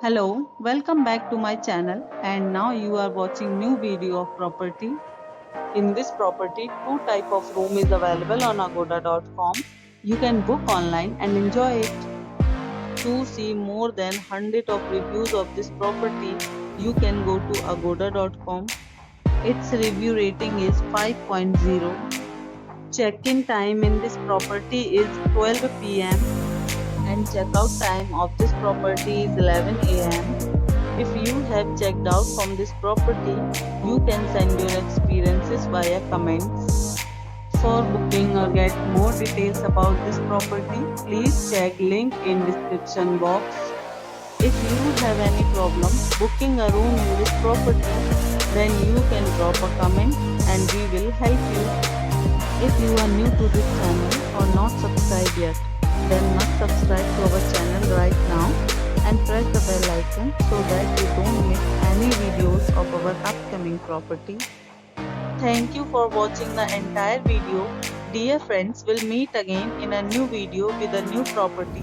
Hello, welcome back to my channel and now you are watching new video of property. In this property, two type of room is available on agoda.com. You can book online and enjoy it. To see more than 100 of reviews of this property, you can go to agoda.com. Its review rating is 5.0. Check-in time in this property is 12 p.m. and checkout time of this property is 11 a.m. If you have checked out from this property, you can send your experiences via comments. For booking or get more details about this property, please check link in description box. If you have any problem booking a room in this property, then you can drop a comment and we will help you. If you are new to this channel or not subscribed yet, then must subscribe to our channel right now and press the bell icon so that you don't miss any videos of our upcoming property. Thank you for watching the entire video. Dear friends, we'll meet again in a new video with a new property.